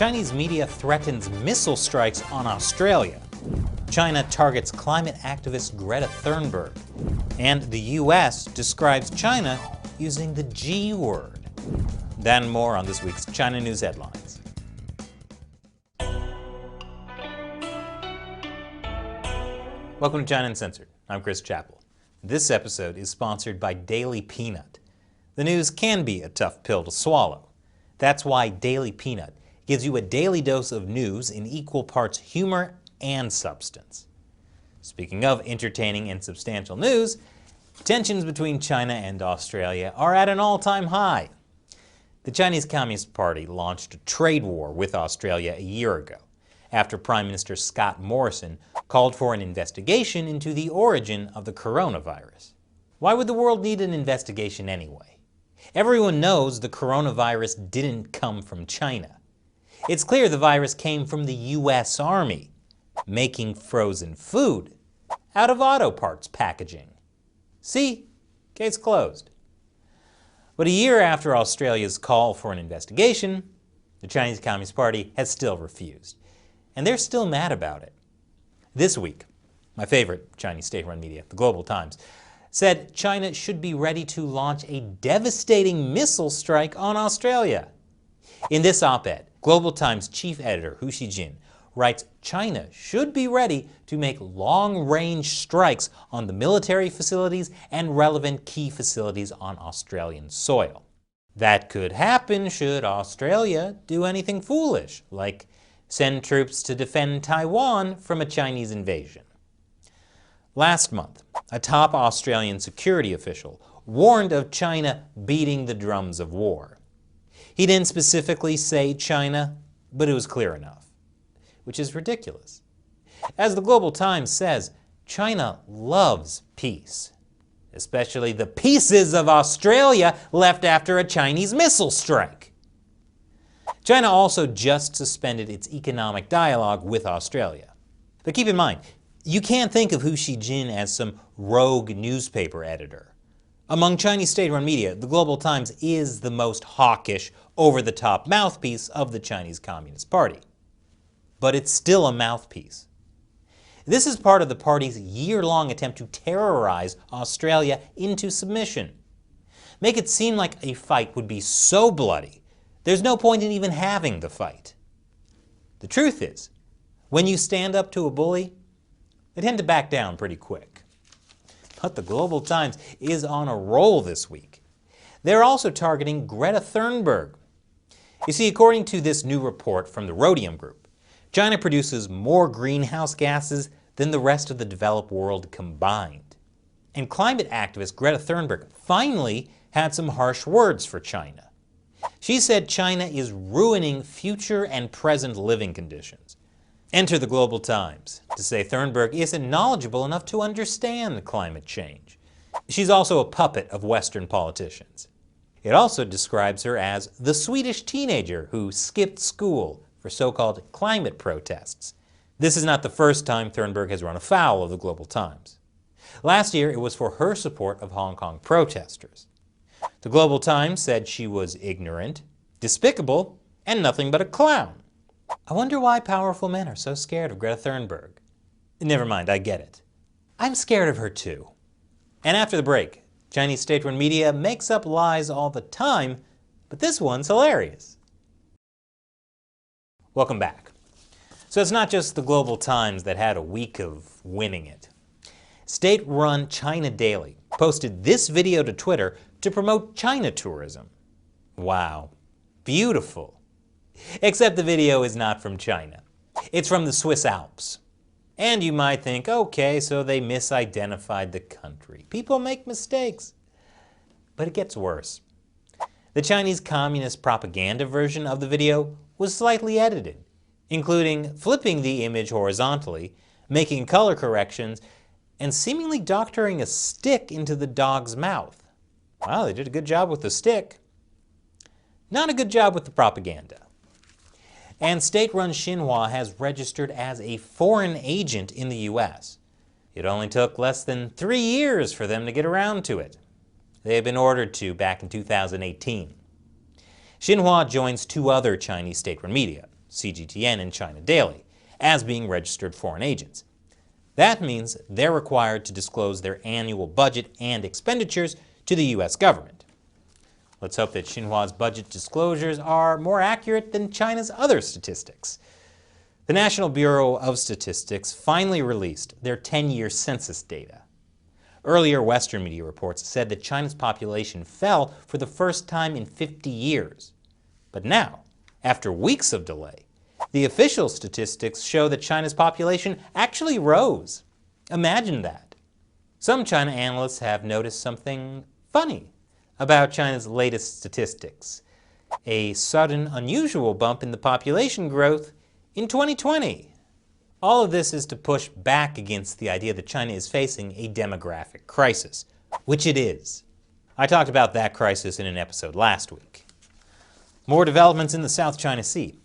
Chinese media threatens missile strikes on Australia. China targets climate activist Greta Thunberg. And the US describes China using the G word. That and more on this week's China News Headlines. Welcome to China Uncensored. I'm Chris Chappell. This episode is sponsored by Daily Pnut. The news can be a tough pill to swallow. That's why Daily Pnut gives you a daily dose of news in equal parts humor and substance. Speaking of entertaining and substantial news, tensions between China and Australia are at an all-time high. The Chinese Communist Party launched a trade war with Australia a year ago, after Prime Minister Scott Morrison called for an investigation into the origin of the coronavirus. Why would the world need an investigation anyway? Everyone knows the coronavirus didn't come from China. It's clear the virus came from the US Army, making frozen food out of auto parts packaging. See? Case closed. But a year after Australia's call for an investigation, the Chinese Communist Party has still refused. And they're still mad about it. This week, my favorite Chinese state-run media, the Global Times, said China should be ready to launch a devastating missile strike on Australia. In this op-ed, Global Times chief editor Hu Xijin writes China should be ready to make long-range strikes on the military facilities and relevant key facilities on Australian soil. That could happen should Australia do anything foolish, like send troops to defend Taiwan from a Chinese invasion. Last month, a top Australian security official warned of China beating the drums of war. He didn't specifically say China, but it was clear enough, which is ridiculous. As the Global Times says, China loves peace, especially the pieces of Australia left after a Chinese missile strike. China also just suspended its economic dialogue with Australia. But keep in mind, you can't think of Hu Xijin as some rogue newspaper editor. Among Chinese state-run media, the Global Times is the most hawkish, over-the-top mouthpiece of the Chinese Communist Party. But it's still a mouthpiece. This is part of the party's year-long attempt to terrorize Australia into submission. Make it seem like a fight would be so bloody, there's no point in even having the fight. The truth is, when you stand up to a bully, they tend to back down pretty quick. But the Global Times is on a roll this week. They're also targeting Greta Thunberg. You see, according to this new report from the Rhodium Group, China produces more greenhouse gases than the rest of the developed world combined. And climate activist Greta Thunberg finally had some harsh words for China. She said China is ruining future and present living conditions. Enter the Global Times to say Thunberg isn't knowledgeable enough to understand climate change. She's also a puppet of Western politicians. It also describes her as the Swedish teenager who skipped school for so-called climate protests. This is not the first time Thunberg has run afoul of the Global Times. Last year, it was for her support of Hong Kong protesters. The Global Times said she was ignorant, despicable, and nothing but a clown. I wonder why powerful men are so scared of Greta Thunberg. Never mind, I get it. I'm scared of her too. And after the break, Chinese state-run media makes up lies all the time, but this one's hilarious. Welcome back. So it's not just the Global Times that had a week of winning it. State-run China Daily posted this video to Twitter to promote China tourism. Wow, beautiful. Except the video is not from China. It's from the Swiss Alps. And you might think, okay, so they misidentified the country. People make mistakes. But it gets worse. The Chinese Communist propaganda version of the video was slightly edited, including flipping the image horizontally, making color corrections, and seemingly doctoring a stick into the dog's mouth. Wow, they did a good job with the stick. Not a good job with the propaganda. And state-run Xinhua has registered as a foreign agent in the US. It only took less than 3 years for them to get around to it. They had been ordered to back in 2018. Xinhua joins 2 other Chinese state-run media, CGTN and China Daily, as being registered foreign agents. That means they're required to disclose their annual budget and expenditures to the U.S. government. Let's hope that Xinhua's budget disclosures are more accurate than China's other statistics. The National Bureau of Statistics finally released their 10-year census data. Earlier Western media reports said that China's population fell for the first time in 50 years. But now, after weeks of delay, the official statistics show that China's population actually rose. Imagine that. Some China analysts have noticed something funny about China's latest statistics: a sudden, unusual bump in the population growth in 2020. All of this is to push back against the idea that China is facing a demographic crisis, which it is. I talked about that crisis in an episode last week. More developments in the South China Sea.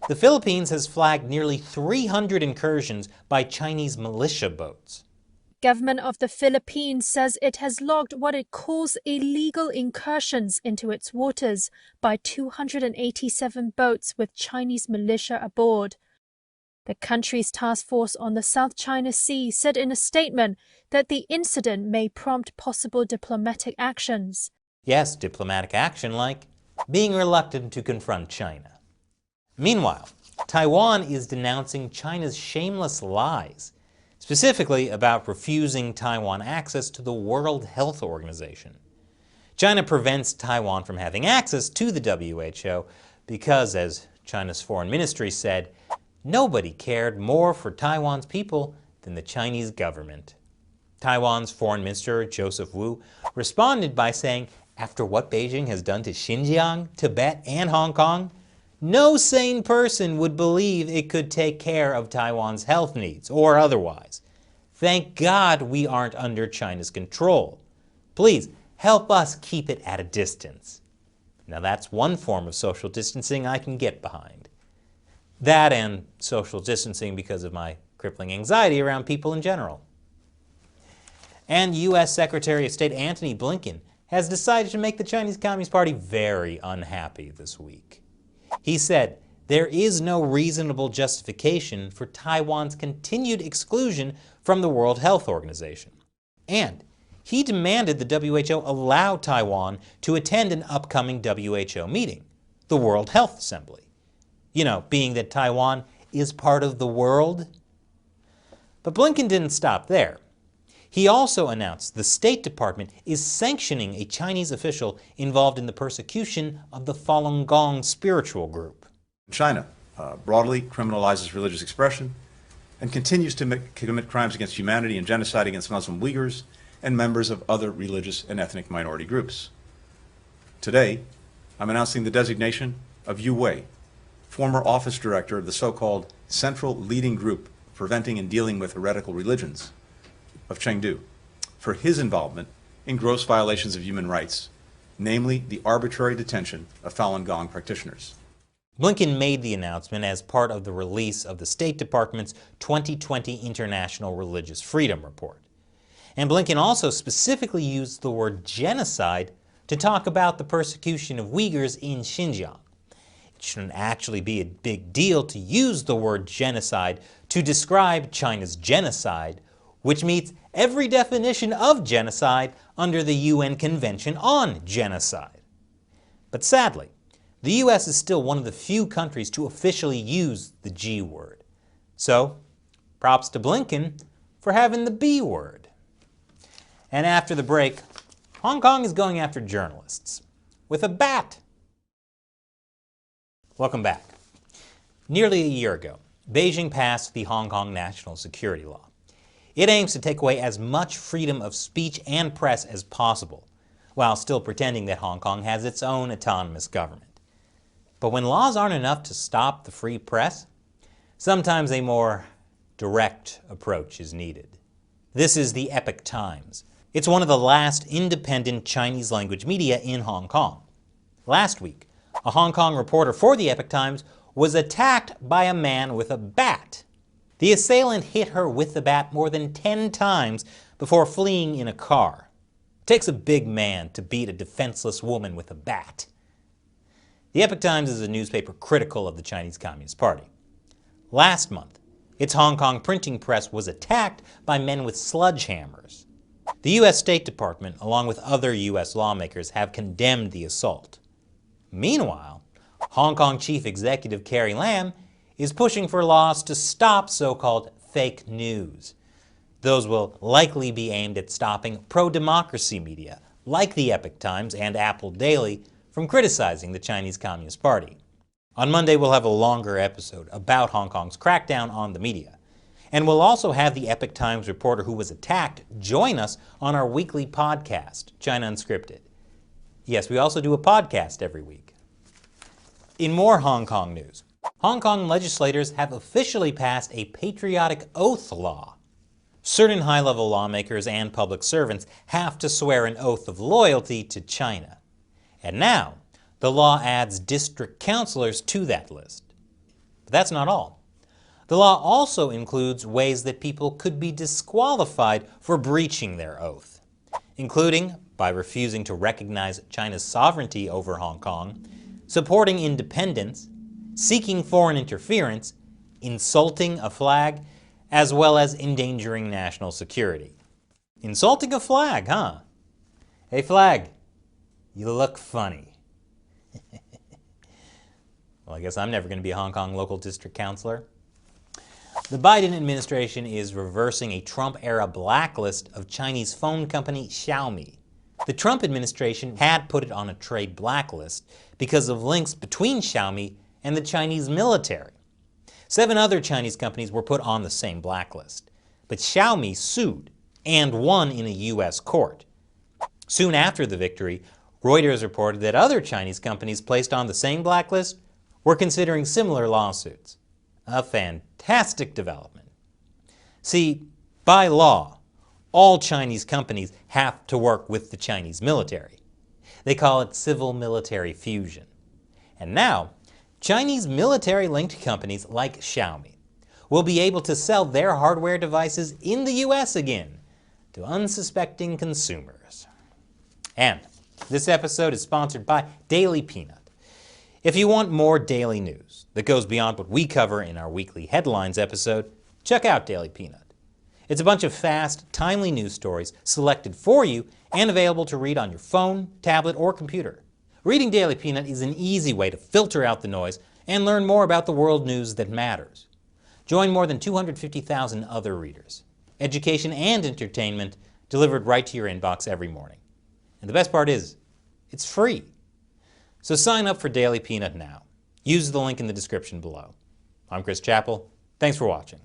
The Philippines has flagged nearly 300 incursions by Chinese militia boats. Government of the Philippines says it has logged what it calls illegal incursions into its waters by 287 boats with Chinese militia aboard. The country's task force on the South China Sea said in a statement that the incident may prompt possible diplomatic actions. Yes, diplomatic action like being reluctant to confront China. Meanwhile, Taiwan is denouncing China's shameless lies, specifically about refusing Taiwan access to the World Health Organization. China prevents Taiwan from having access to the WHO because, as China's foreign ministry said, nobody cared more for Taiwan's people than the Chinese government. Taiwan's foreign minister, Joseph Wu, responded by saying, after what Beijing has done to Xinjiang, Tibet, and Hong Kong, no sane person would believe it could take care of Taiwan's health needs, or otherwise. Thank God we aren't under China's control. Please, help us keep it at a distance. Now that's one form of social distancing I can get behind. That and social distancing because of my crippling anxiety around people in general. And U.S. Secretary of State Antony Blinken has decided to make the Chinese Communist Party very unhappy this week. He said there is no reasonable justification for Taiwan's continued exclusion from the World Health Organization. And he demanded the WHO allow Taiwan to attend an upcoming WHO meeting, the World Health Assembly. You know, being that Taiwan is part of the world. But Blinken didn't stop there. He also announced the State Department is sanctioning a Chinese official involved in the persecution of the Falun Gong spiritual group. China broadly criminalizes religious expression and continues to commit crimes against humanity and genocide against Muslim Uyghurs and members of other religious and ethnic minority groups. Today, I'm announcing the designation of Yu Wei, former office director of the so-called Central Leading Group Preventing and Dealing with Heretical Religions of Chengdu, for his involvement in gross violations of human rights, namely the arbitrary detention of Falun Gong practitioners. Blinken made the announcement as part of the release of the State Department's 2020 International Religious Freedom Report. And Blinken also specifically used the word genocide to talk about the persecution of Uyghurs in Xinjiang. It shouldn't actually be a big deal to use the word genocide to describe China's genocide, which meets every definition of genocide under the UN Convention on Genocide. But sadly, the U.S. is still one of the few countries to officially use the G word. So, props to Blinken for having the B word. And after the break, Hong Kong is going after journalists with a bat. Welcome back. Nearly a year ago, Beijing passed the Hong Kong National Security Law. It aims to take away as much freedom of speech and press as possible, while still pretending that Hong Kong has its own autonomous government. But when laws aren't enough to stop the free press, sometimes a more direct approach is needed. This is the Epoch Times. It's one of the last independent Chinese language media in Hong Kong. Last week, a Hong Kong reporter for the Epoch Times was attacked by a man with a bat. The assailant hit her with the bat more than 10 times before fleeing in a car. It takes a big man to beat a defenseless woman with a bat. The Epoch Times is a newspaper critical of the Chinese Communist Party. Last month, its Hong Kong printing press was attacked by men with sledgehammers. The U.S. State Department, along with other U.S. lawmakers, have condemned the assault. Meanwhile, Hong Kong Chief Executive Carrie Lam is pushing for laws to stop so-called fake news. Those will likely be aimed at stopping pro-democracy media, like the Epoch Times and Apple Daily, from criticizing the Chinese Communist Party. On Monday, we'll have a longer episode about Hong Kong's crackdown on the media. And we'll also have the Epoch Times reporter who was attacked join us on our weekly podcast, China Unscripted. Yes, we also do a podcast every week. In more Hong Kong news, Hong Kong legislators have officially passed a patriotic oath law. Certain high-level lawmakers and public servants have to swear an oath of loyalty to China. And now, the law adds district councilors to that list. But that's not all. The law also includes ways that people could be disqualified for breaching their oath, including by refusing to recognize China's sovereignty over Hong Kong, supporting independence, seeking foreign interference, insulting a flag, as well as endangering national security. Insulting a flag, huh? Hey flag, you look funny. Well, I guess I'm never going to be a Hong Kong local district councilor. The Biden administration is reversing a Trump-era blacklist of Chinese phone company Xiaomi. The Trump administration had put it on a trade blacklist because of links between Xiaomi and the Chinese military. 7 other Chinese companies were put on the same blacklist, but Xiaomi sued and won in a U.S. court. Soon after the victory, Reuters reported that other Chinese companies placed on the same blacklist were considering similar lawsuits. A fantastic development. See, by law, all Chinese companies have to work with the Chinese military. They call it civil-military fusion. And now, Chinese military-linked companies like Xiaomi will be able to sell their hardware devices in the U.S. again to unsuspecting consumers. And this episode is sponsored by Daily Pnut. If you want more daily news that goes beyond what we cover in our weekly headlines episode, check out Daily Pnut. It's a bunch of fast, timely news stories selected for you and available to read on your phone, tablet, or computer. Reading Daily Pnut is an easy way to filter out the noise and learn more about the world news that matters. Join more than 250,000 other readers. Education and entertainment delivered right to your inbox every morning. And the best part is, it's free. So sign up for Daily Pnut now. Use the link in the description below. I'm Chris Chappell. Thanks for watching.